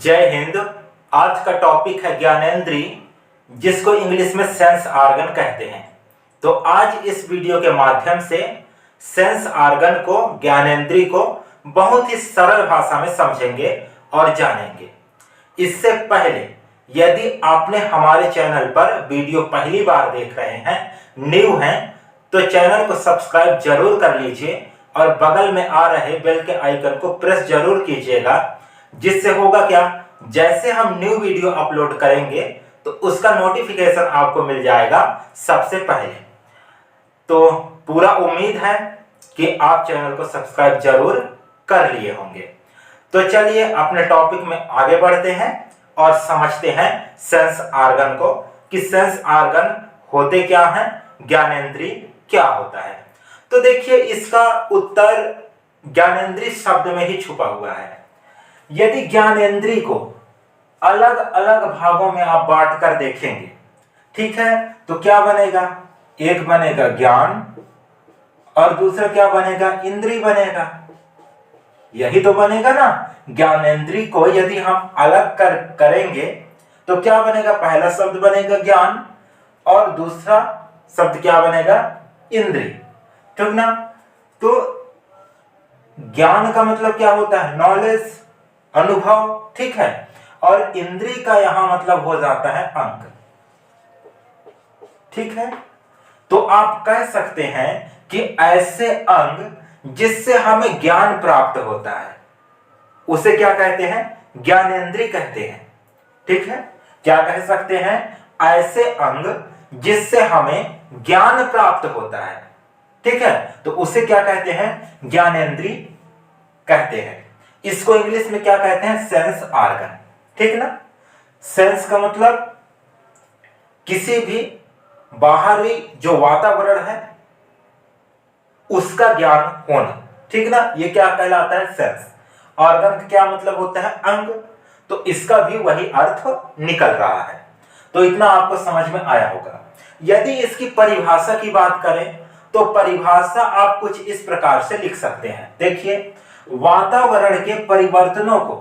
जय हिंद। आज का टॉपिक है ज्ञानेंद्रिय, जिसको इंग्लिश में सेंस ऑर्गन कहते हैं। तो आज इस वीडियो के माध्यम से सेंस ऑर्गन को, ज्ञानेंद्रिय को बहुत ही सरल भाषा में समझेंगे और जानेंगे। इससे पहले यदि आपने हमारे चैनल पर वीडियो पहली बार देख रहे हैं, न्यू हैं, तो चैनल को सब्सक्राइब जरूर कर लीजिए और बगल में आ रहे बेल के आइकन को प्रेस जरूर कीजिएगा। जिससे होगा क्या, जैसे हम न्यू वीडियो अपलोड करेंगे तो उसका नोटिफिकेशन आपको मिल जाएगा सबसे पहले। तो पूरा उम्मीद है कि आप चैनल को सब्सक्राइब जरूर कर लिए होंगे। तो चलिए अपने टॉपिक में आगे बढ़ते हैं और समझते हैं सेंस ऑर्गन को, कि सेंस ऑर्गन होते क्या हैं, ज्ञानेंद्रिय क्या होता है। तो देखिए, इसका उत्तर ज्ञानेंद्रिय शब्द में ही छुपा हुआ है। यदि ज्ञानेंद्रिय को अलग अलग भागों में आप बांट कर देखेंगे, ठीक है, तो क्या बनेगा, एक बनेगा ज्ञान और दूसरा क्या बनेगा, इंद्रिय बनेगा। यही तो बनेगा ना। ज्ञानेंद्रिय को यदि हम अलग करेंगे तो क्या बनेगा, पहला शब्द बनेगा ज्ञान और दूसरा शब्द क्या बनेगा, इंद्रिय, ठीक ना। तो ज्ञान का मतलब क्या होता है, नॉलेज, अनुभव, ठीक है, और इंद्रिय का यहां मतलब हो जाता है अंग, ठीक है। तो आप कह सकते हैं कि ऐसे अंग जिससे हमें ज्ञान प्राप्त होता है उसे क्या कहते हैं, ज्ञानेंद्रिय कहते हैं, ठीक है। क्या कह सकते हैं, ऐसे अंग जिससे हमें ज्ञान प्राप्त होता है, ठीक है, तो उसे क्या कहते हैं, ज्ञानेंद्रिय कहते हैं। इसको इंग्लिश में क्या कहते हैं, सेंस ऑर्गन, ठीक ना। सेंस का मतलब किसी भी बाहरी जो वातावरण है उसका ज्ञान होना, ठीक ना, ये क्या कहलाता है, सेंस। ऑर्गन का क्या मतलब होता है, अंग, तो इसका भी वही अर्थ निकल रहा है। तो इतना आपको समझ में आया होगा। यदि इसकी परिभाषा की बात करें तो परिभाषा आप कुछ इस प्रकार से लिख सकते हैं। देखिए, वातावरण के परिवर्तनों को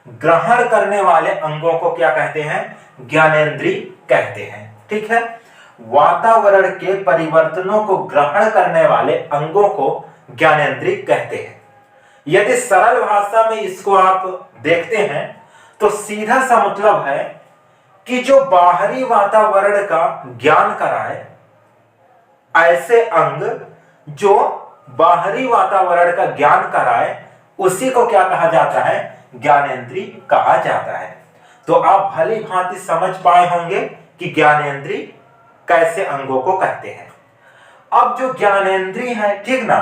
ग्रहण करने वाले अंगों को क्या कहते हैं, ज्ञानेंद्रिय कहते हैं, ठीक है। वातावरण के परिवर्तनों को ग्रहण करने वाले अंगों को ज्ञानेंद्रिय कहते हैं। यदि सरल भाषा में इसको आप देखते हैं तो सीधा सा मतलब है कि जो बाहरी वातावरण का ज्ञान कराए, ऐसे अंग जो बाहरी वातावरण का ज्ञान कराए उसी को क्या कहा जाता है, ज्ञानेंद्रिय कहा जाता है। तो आप भली भांति समझ पाए होंगे कि ज्ञानेंद्रिय कैसे अंगों को कहते हैं। अब जो ज्ञानेंद्रिय है, ठीक ना,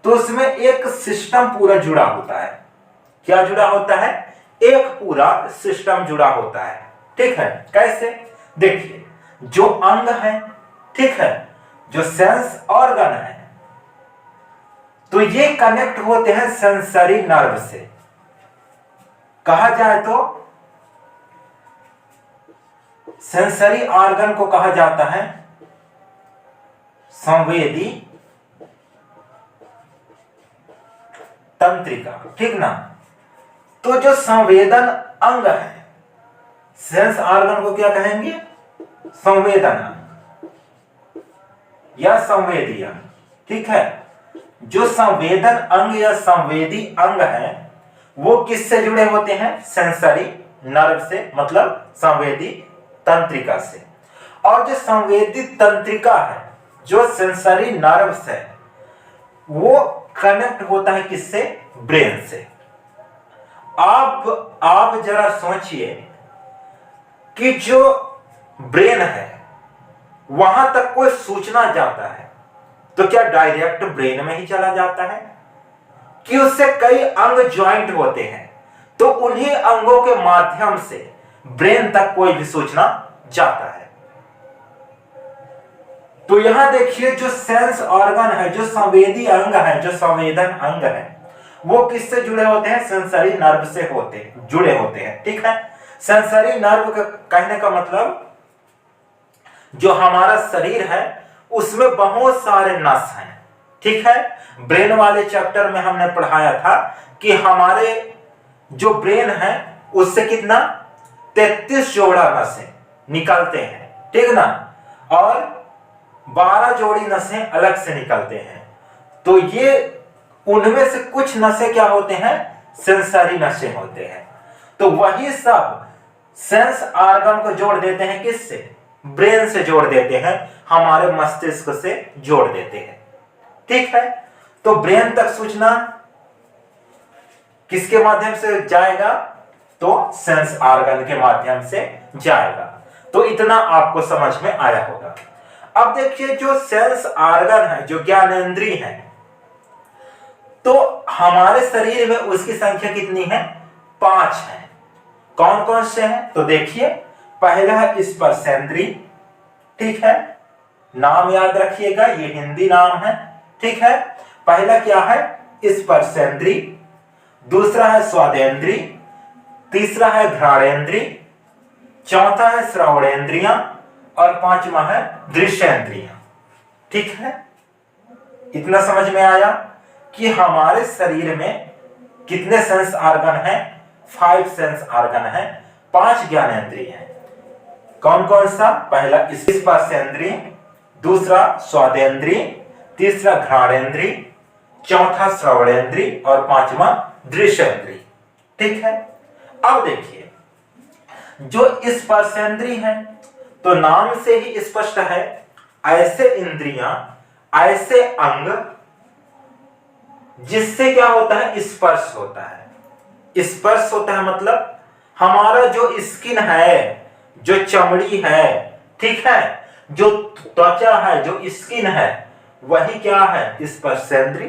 तो उसमें एक सिस्टम पूरा जुड़ा होता है। क्या जुड़ा होता है, एक पूरा सिस्टम जुड़ा होता है, ठीक है। कैसे, देखिए, जो अंग है, ठीक है, जो सेंस ऑर्गन है, तो ये कनेक्ट होते हैं सेंसरी नर्व से। कहा जाए तो सेंसरी ऑर्गन को कहा जाता है संवेदी तंत्रिका, ठीक ना। तो जो संवेदन अंग है, सेंस ऑर्गन को क्या कहेंगे, संवेदन अंग या संवेदी अंग, ठीक है। जो संवेदन अंग या संवेदी अंग है वो किससे जुड़े होते हैं, सेंसरी नर्व से, मतलब संवेदी तंत्रिका से। और जो संवेदी तंत्रिका है, जो सेंसरी नर्व है, वो कनेक्ट होता है किससे, ब्रेन से। आप जरा सोचिए कि जो ब्रेन है वहां तक कोई सूचना जाता है तो क्या डायरेक्ट ब्रेन में ही चला जाता है, कि उससे कई अंग ज्वाइंट होते हैं, तो उन्हीं अंगों के माध्यम से ब्रेन तक कोई भी सूचना जाता है। तो यहां देखिए, जो सेंस ऑर्गन है, जो संवेदी अंग है, जो संवेदन अंग है, वो किससे जुड़े होते हैं, सेंसरी नर्व से जुड़े होते हैं, ठीक है। सेंसरी नर्व का कहने का मतलब जो हमारा शरीर है उसमें बहुत सारे नस हैं, ठीक है। ब्रेन वाले चैप्टर में हमने पढ़ाया था कि हमारे जो ब्रेन है उससे कितना 33 जोड़ा नसें निकलते हैं, ठीक ना, और 12 जोड़ी नसें अलग से निकलते हैं। तो ये उनमें से कुछ नसें क्या होते हैं, सेंसरी नसें होते हैं। तो वही सब सेंस ऑर्गन को जोड़ देते हैं, किससे, ब्रेन से जोड़ देते हैं, हमारे मस्तिष्क से जोड़ देते हैं, ठीक है। तो ब्रेन तक सूचना किसके माध्यम से जाएगा, तो सेंस ऑर्गन के माध्यम से जाएगा। तो इतना आपको समझ में आया होगा। अब देखिए जो सेंस ऑर्गन है, जो ज्ञानेंद्रिय है, तो हमारे शरीर में उसकी संख्या कितनी है, 5 है। कौन कौन से हैं, तो देखिए पहला है स्पर्शेंद्रिय, ठीक है, नाम याद रखिएगा, ये हिंदी नाम है, ठीक है। पहला क्या है, स्पर्शेंद्रिय, दूसरा है स्वादेंद्रिय, तीसरा है घ्राणेंद्रिय, चौथा है श्रवणेंद्रिय और पांचवा है दृश्येंद्रिय, ठीक है। इतना समझ में आया कि हमारे शरीर में कितने सेंस ऑर्गन हैं, 5 सेंस ऑर्गन हैं, 5 ज्ञानेंद्रिय हैं। कौन कौन सा, पहला स्पर्शेंद्रिय, दूसरा स्वादेंद्रिय, तीसरा घ्राणेंद्रिय, चौथा श्रवणेंद्रिय और पांचवा दृश्येंद्रिय, ठीक है। अब देखिए जो स्पर्शेंद्रिय है, तो नाम से ही स्पष्ट है, ऐसे इंद्रियां, ऐसे अंग जिससे क्या होता है, स्पर्श होता है। स्पर्श होता है मतलब हमारा जो स्किन है, जो चमड़ी है, ठीक है, जो त्वचा है, जो स्किन है, वही क्या है, स्पर्शेंद्रिय।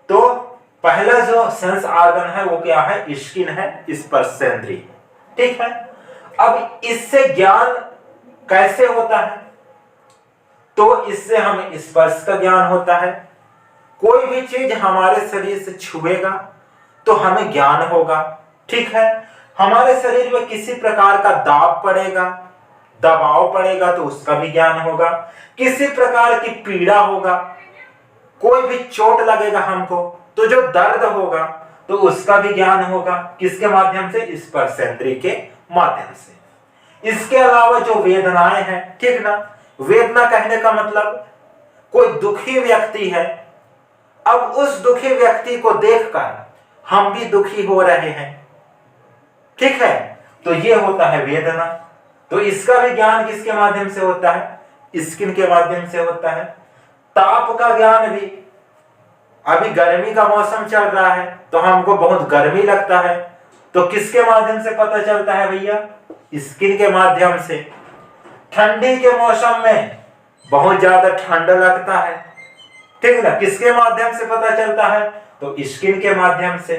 तो पहला जो सेंस ऑर्गन है वो क्या है, स्किन है, स्पर्शेंद्रिय, ठीक है। अब इससे ज्ञान कैसे होता है, तो इससे हमें स्पर्श का ज्ञान होता है। कोई भी चीज हमारे शरीर से छुएगा तो हमें ज्ञान होगा, ठीक है। हमारे शरीर में किसी प्रकार का दाब पड़ेगा, दबाव पड़ेगा तो उसका भी ज्ञान होगा। किसी प्रकार की पीड़ा होगा, कोई भी चोट लगेगा हमको तो जो दर्द होगा तो उसका भी ज्ञान होगा, किसके माध्यम से, स्पर्शेंद्रिय के माध्यम से। इसके अलावा जो वेदनाएं हैं, ठीक ना, वेदना कहने का मतलब कोई दुखी व्यक्ति है, अब उस दुखी व्यक्ति को देखकर हम भी दुखी हो रहे हैं, ठीक है, तो ये होता है वेदना। तो इसका भी ज्ञान किसके माध्यम से होता है, स्किन के माध्यम से होता है। ताप का ज्ञान भी, अभी गर्मी का मौसम चल रहा है तो हमको बहुत गर्मी लगता है, तो किसके माध्यम से पता चलता है भैया, स्किन के माध्यम से। ठंडी के मौसम में बहुत ज्यादा ठंड लगता है, ठीक ना, किसके माध्यम से पता चलता है, तो स्किन के माध्यम से।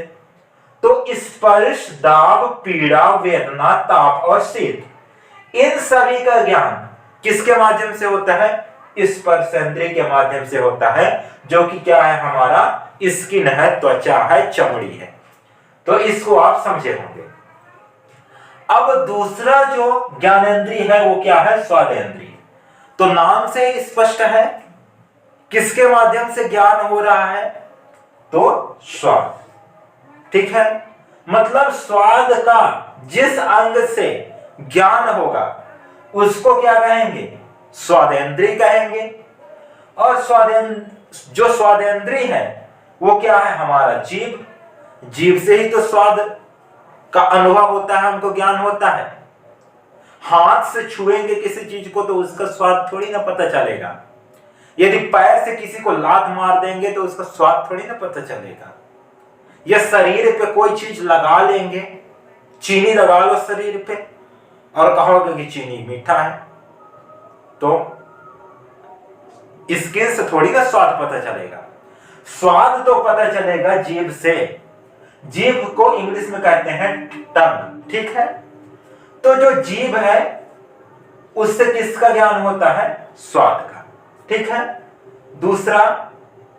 तो स्पर्श, दाब, पीड़ा, वेदना, ताप और शीत, इन सभी का ज्ञान किसके माध्यम से होता है, स्पर्शेंद्रिय के माध्यम से होता है, जो कि क्या है, हमारा स्किन है, त्वचा है, चमड़ी है। तो इसको आप समझे होंगे। अब दूसरा जो ज्ञानेंद्रिय है वो क्या है, स्वादेंद्रिय। तो नाम से ही स्पष्ट है किसके माध्यम से ज्ञान हो रहा है, तो स्वाद, ठीक है। मतलब स्वाद का जिस अंग से ज्ञान होगा उसको क्या कहेंगे, स्वादेंद्रिय कहेंगे। और जो स्वादेंद्रिय है वो क्या है, हमारा जीभ। जीभ से ही तो स्वाद का अनुभव होता है, हमको ज्ञान होता है। हाथ से छुएंगे किसी चीज को तो उसका स्वाद थोड़ी ना पता चलेगा। यदि पैर से किसी को लात मार देंगे तो उसका स्वाद थोड़ी ना पता चलेगा। या शरीर पे कोई चीज लगा लेंगे, चीनी लगा लो शरीर पे और कहोगे कि चीनी मीठा है, तो स्किन से थोड़ी ना स्वाद पता चलेगा। स्वाद तो पता चलेगा जीभ से। जीभ को इंग्लिश में कहते हैं टंग, ठीक है। तो जो जीभ है उससे किसका ज्ञान होता है, स्वाद का, ठीक है। दूसरा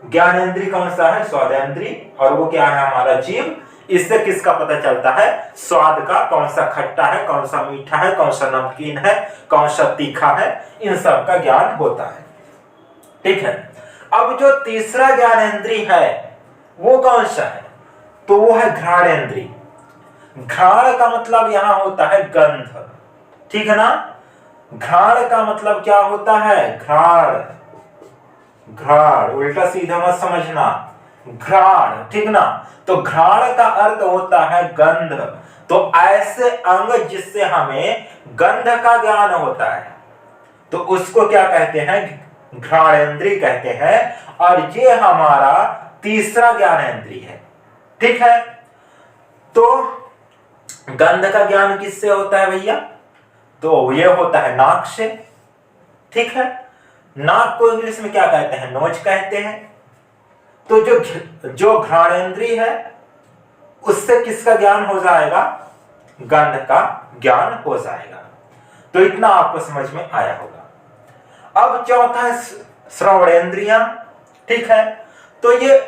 ज्ञानेंद्रिय कौन सा है, स्वादेंद्रिय, और वो क्या है, हमारा जीभ। इससे किसका पता चलता है, स्वाद का, कौन सा खट्टा है, कौन सा मीठा है, कौन सा नमकीन है, कौन सा तीखा है, इन सब का ज्ञान होता है, ठीक है। अब जो तीसरा ज्ञानेंद्रिय है वो कौन सा है, तो वो है घ्राणेंद्रिय। घ्राण का मतलब यहां होता है गंध, ठीक है ना। घ्राण का मतलब क्या होता है, घ्राण, घ्राण उल्टा सीधा मत समझना, घ्राण, ठीक ना। तो घ्राण का अर्थ होता है गंध। तो ऐसे अंग जिससे हमें गंध का ज्ञान होता है तो उसको क्या कहते हैं, घ्राणेंद्रिय कहते हैं। और ये हमारा तीसरा ज्ञानेंद्रिय है, ठीक है। तो गंध का ज्ञान किससे होता है भैया, तो ये होता है नाक से, ठीक है। नाक को इंग्लिश में क्या कहते हैं, नोज कहते हैं। तो जो घ्राणेंद्रिय है उससे किसका ज्ञान हो जाएगा, गंध का ज्ञान हो जाएगा। तो इतना आपको समझ में आया होगा। अब चौथा है श्रवणेंद्रिया, ठीक है। तो ये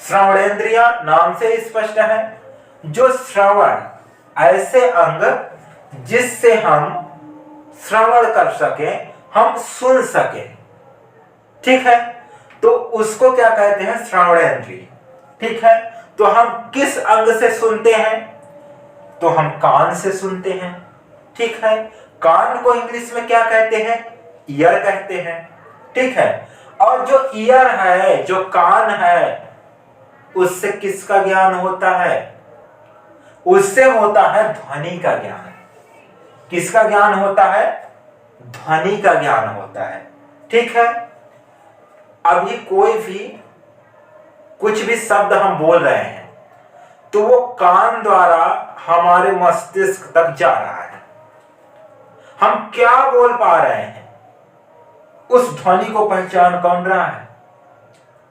श्रवणेंद्रिया नाम से स्पष्ट है, जो श्रवण, ऐसे अंग जिससे हम श्रवण कर सके, हम सुन सके, ठीक है। तो उसको क्या कहते हैं, श्रवणेंद्रिय, ठीक है। तो हम किस अंग से सुनते हैं, तो हम कान से सुनते हैं, ठीक है। कान को इंग्लिश में क्या कहते हैं, ईयर कहते हैं, ठीक है। और जो ईयर है, जो कान है, उससे किसका ज्ञान होता है, उससे होता है ध्वनि का ज्ञान। किसका ज्ञान होता है, ध्वनि का ज्ञान होता है, ठीक है। अभी कोई भी कुछ भी शब्द हम बोल रहे हैं तो वो कान द्वारा हमारे मस्तिष्क तक जा रहा है। हम क्या बोल पा रहे हैं, उस ध्वनि को पहचान कौन रहा है,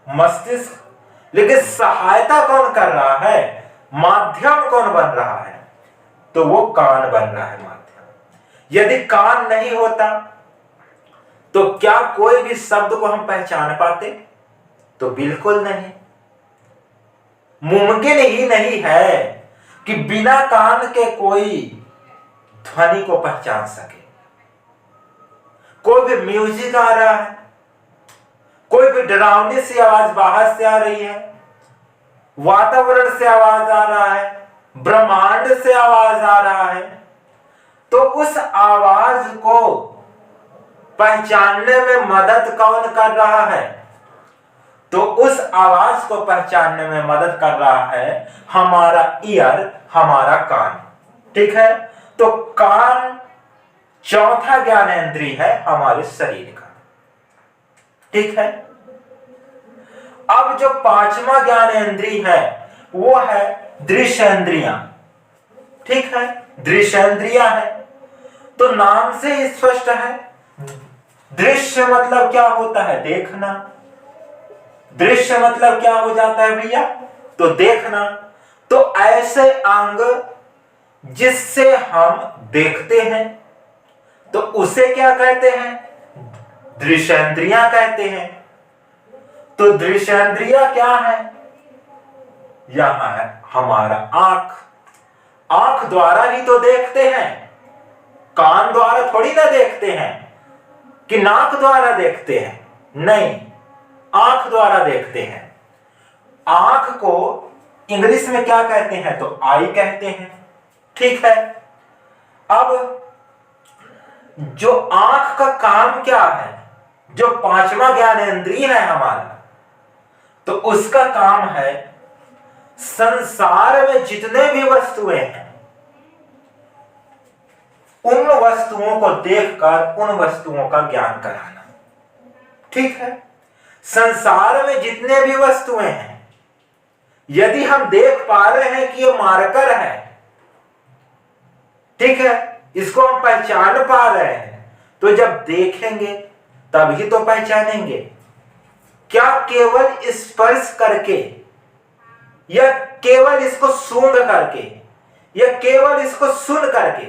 मस्तिष्क। लेकिन सहायता कौन कर रहा है, माध्यम कौन बन रहा है, तो वो कान बन रहा है, माध्यम। यदि कान नहीं होता तो क्या कोई भी शब्द को हम पहचान पाते, तो बिल्कुल नहीं। मुमकिन ही नहीं है कि बिना कान के कोई ध्वनि को पहचान सके। कोई भी म्यूजिक आ रहा है, कोई भी डरावनी सी आवाज बाहर से आ रही है, वातावरण से आवाज आ रहा है, ब्रह्मांड से आवाज आ रहा है, तो उस आवाज को पहचानने में मदद कौन कर रहा है, तो उस आवाज को पहचानने में मदद कर रहा है हमारा ईयर, हमारा कान, ठीक है। तो कान चौथा ज्ञानेंद्रिय है हमारे शरीर का, ठीक है। अब जो पांचवा ज्ञानेंद्रिय है वो है दृश्येंद्रिया, ठीक है, दृश्येंद्रिया है। तो नाम से ही स्पष्ट है, दृश्य मतलब क्या होता है, देखना। दृश्य मतलब क्या हो जाता है भैया, तो देखना। तो ऐसे अंग जिससे हम देखते हैं तो उसे क्या कहते हैं, दृश्येंद्रिया कहते हैं। तो दृश्येंद्रिया क्या है, यहां है हमारा आंख। आंख द्वारा ही तो देखते हैं, कान द्वारा थोड़ी ना देखते हैं कि नाक द्वारा देखते हैं, नहीं, आंख द्वारा देखते हैं। आंख को इंग्लिश में क्या कहते हैं, तो आई कहते हैं, ठीक है। अब जो आंख का काम क्या है, जो पांचवा ज्ञानेंद्रिय है हमारा, तो उसका काम है संसार में जितने भी वस्तुएं हैं उन वस्तुओं को देखकर उन वस्तुओं का ज्ञान कराना, ठीक है। संसार में जितने भी वस्तुएं हैं, यदि हम देख पा रहे हैं कि ये मार्कर है, ठीक है, इसको हम पहचान पा रहे हैं, तो जब देखेंगे तभी तो पहचानेंगे। क्या केवल स्पर्श करके या केवल इसको सूंघ करके या केवल इसको सुन करके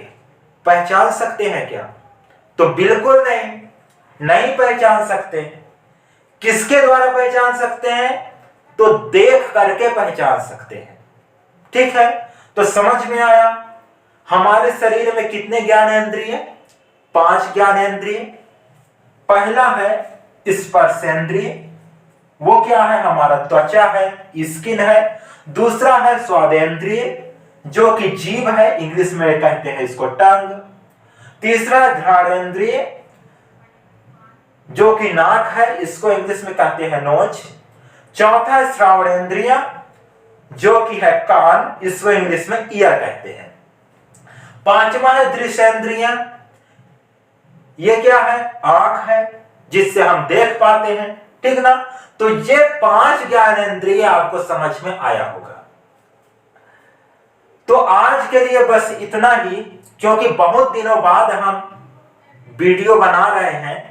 पहचान सकते हैं क्या, तो बिल्कुल नहीं, नहीं पहचान सकते। किसके द्वारा पहचान सकते हैं, तो देख करके पहचान सकते हैं, ठीक है। तो समझ में आया हमारे शरीर में कितने ज्ञानेंद्रिय, 5 ज्ञानेंद्रिय। पहला है स्पर्शेंद्रिय, वो क्या है, हमारा त्वचा है, स्किन है। दूसरा है स्वादेंद्रिय, जो कि जीभ है, इंग्लिश में कहते हैं इसको टंग। तीसरा घ्राणेंद्रिय जो कि नाक है, इसको इंग्लिश में कहते हैं नोज। चौथा श्रावणेंद्रिय जो कि है कान, इसको इंग्लिश में ईयर कहते हैं। पांचवा है दृश्येंद्रिय, ये क्या है? आंख है, जिससे हम देख पाते हैं, ठीक ना। तो ये 5 ज्ञानेंद्रिय आपको समझ में आया होगा। तो आज के लिए बस इतना ही, क्योंकि बहुत दिनों बाद हम वीडियो बना रहे हैं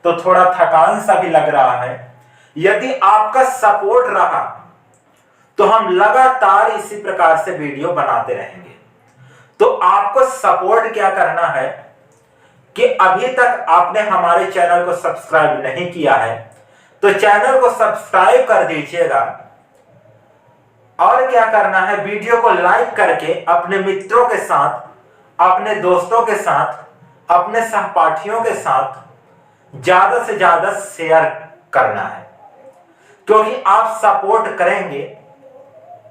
तो थोड़ा थकान सा भी लग रहा है। यदि आपका सपोर्ट रहा तो हम लगातार इसी प्रकार से वीडियो बनाते रहेंगे। तो आपको सपोर्ट क्या करना है कि अभी तक आपने हमारे चैनल को सब्सक्राइब नहीं किया है तो चैनल को सब्सक्राइब कर दीजिएगा। और क्या करना है, वीडियो को लाइक करके अपने मित्रों के साथ, अपने दोस्तों के साथ, अपने सहपाठियों के साथ ज्यादा से ज्यादा शेयर करना है, क्योंकि आप सपोर्ट करेंगे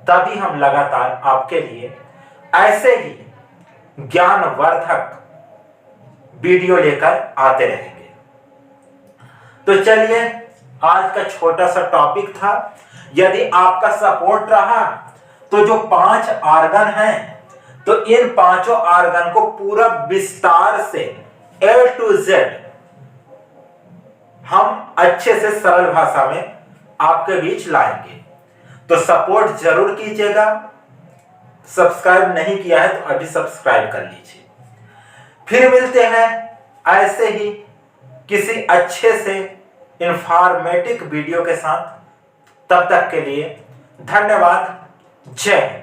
तभी हम लगातार आपके लिए ऐसे ही ज्ञानवर्धक वीडियो लेकर आते रहेंगे। तो चलिए, आज का छोटा सा टॉपिक था। यदि आपका सपोर्ट रहा तो जो 5 आर्गन हैं, तो इन 5 आर्गन को पूरा विस्तार से A to Z हम अच्छे से सरल भाषा में आपके बीच लाएंगे। तो सपोर्ट जरूर कीजिएगा। सब्सक्राइब नहीं किया है तो अभी सब्सक्राइब कर लीजिए। फिर मिलते हैं ऐसे ही किसी अच्छे से इंफॉर्मेटिव वीडियो के साथ। तब तक के लिए धन्यवाद। जय हिंद।